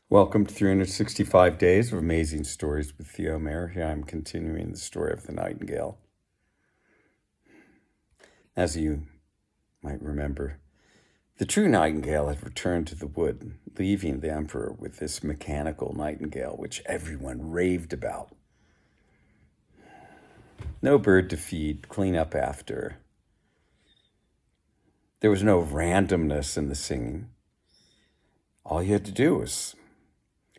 Welcome to 365 Days of Amazing Stories with Theo Mayer. Here I'm continuing the story of the Nightingale. As you might remember, the true Nightingale had returned to the wood, leaving the Emperor with this mechanical nightingale, which everyone raved about. No bird to feed, clean up after. There was no randomness in the singing. All you had to do was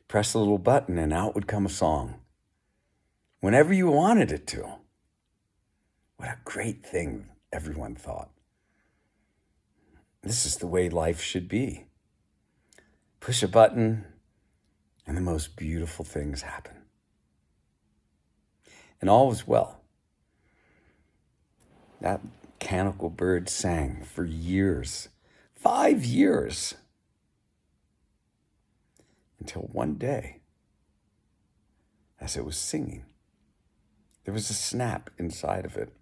press a little button and out would come a song. Whenever you wanted it to. What a great thing, everyone thought. This is the way life should be. Push a button and the most beautiful things happen. And all was well. That mechanical bird sang for years, 5 years. Until one day, as it was singing, there was a snap inside of it.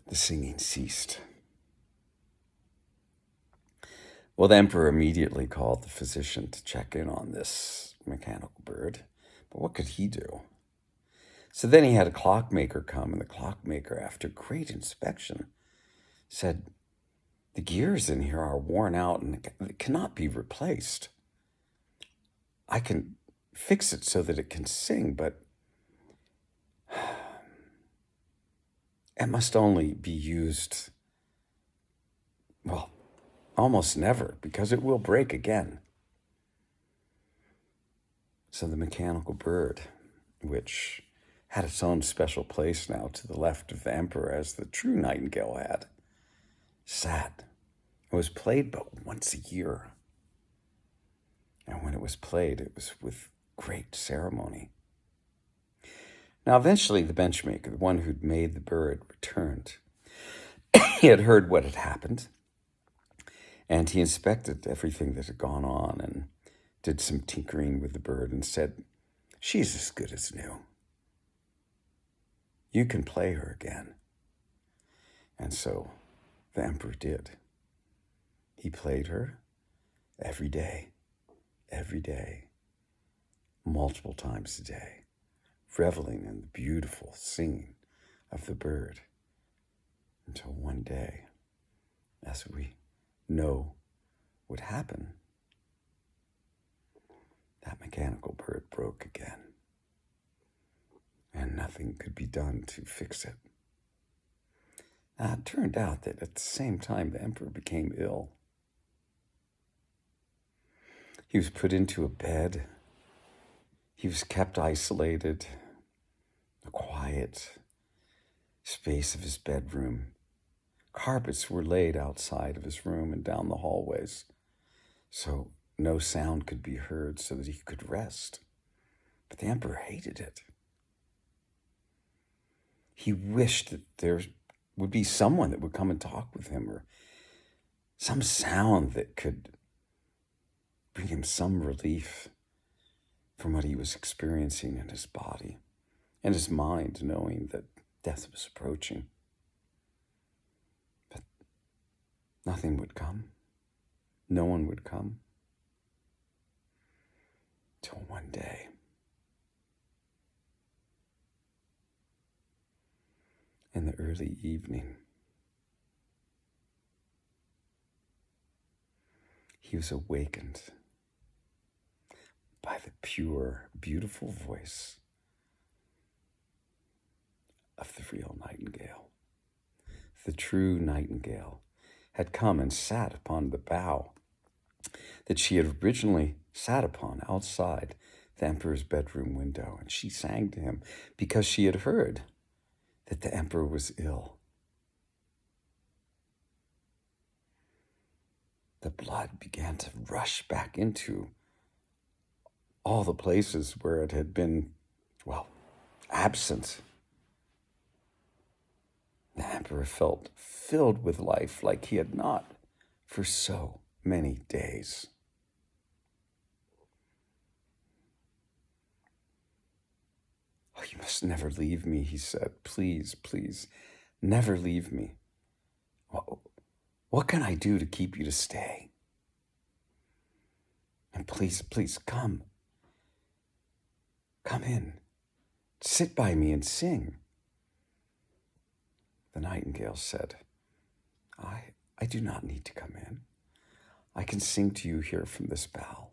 The singing ceased. Well, the Emperor immediately called the physician to check in on this mechanical bird. But what could he do? So then he had a clockmaker come, and the clockmaker, after great inspection, said, "The gears in here are worn out and it cannot be replaced. I can fix it so that it can sing, but it must only be used, well, almost never, because it will break again." So the mechanical bird, which had its own special place now to the left of the Emperor, as the true nightingale had, sat. It was played but once a year. And when it was played, it was with great ceremony. Now, eventually, the benchmaker, the one who'd made the bird, returned. He had heard what had happened, and he inspected everything that had gone on and did some tinkering with the bird and said, "She's as good as new. You can play her again." And so the Emperor did. He played her every day, multiple times a day, reveling in the beautiful singing of the bird, until one day, as we know would happen, that mechanical bird broke again, and nothing could be done to fix it. Now, it turned out that at the same time, the Emperor became ill. He was put into a bed. He was kept isolated, a quiet space of his bedroom. Carpets were laid outside of his room and down the hallways, so no sound could be heard, so that he could rest. But the Emperor hated it. He wished that there would be someone that would come and talk with him, or some sound that could bring him some relief from what he was experiencing in his body and his mind, knowing that death was approaching. But nothing would come. No one would come. Till one day, in the early evening, he was awakened by the pure, beautiful voice of the real nightingale. The true nightingale had come and sat upon the bough that she had originally sat upon outside the Emperor's bedroom window, and she sang to him because she had heard that the Emperor was ill. The blood began to rush back into all the places where it had been, absent. The Emperor felt filled with life like he had not for so many days. "Oh, you must never leave me," he said. "Please, please, never leave me. What can I do to keep you to stay?" Please, please, come. Come in. Sit by me and sing. The nightingale said, I do not need to come in. I can sing to you here from this bough.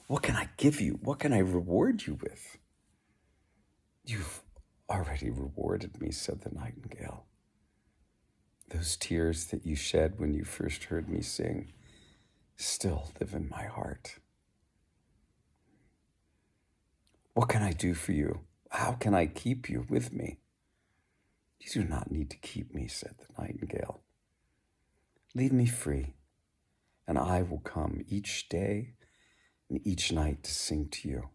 What can I give you? What can I reward you with? You've already rewarded me, said the nightingale. Those tears that you shed when you first heard me sing still live in my heart. What can I do for you? How can I keep you with me? You do not need to keep me, said the nightingale. Leave me free, and I will come each day and each night to sing to you.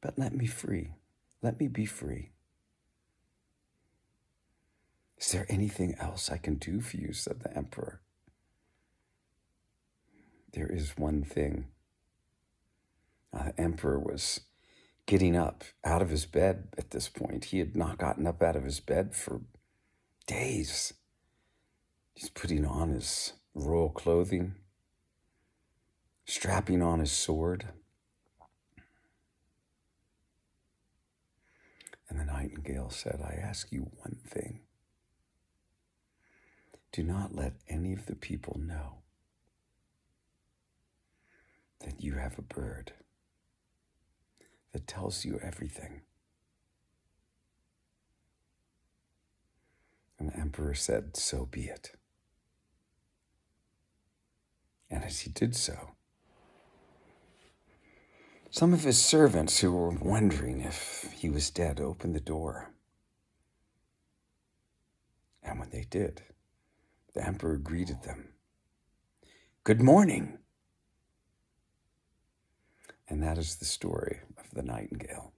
But let me free. Let me be free. Is there anything else I can do for you, said the emperor. There is one thing. The emperor was getting up out of his bed at this point. He had not gotten up out of his bed for days. He's putting on his royal clothing, strapping on his sword. And the nightingale said, I ask you one thing. Do not let any of the people know that you have a bird that tells you everything. And the emperor said, so be it. And as he did so, some of his servants who were wondering if he was dead opened the door. And when they did, the emperor greeted them. Good morning. And that is the story of the nightingale.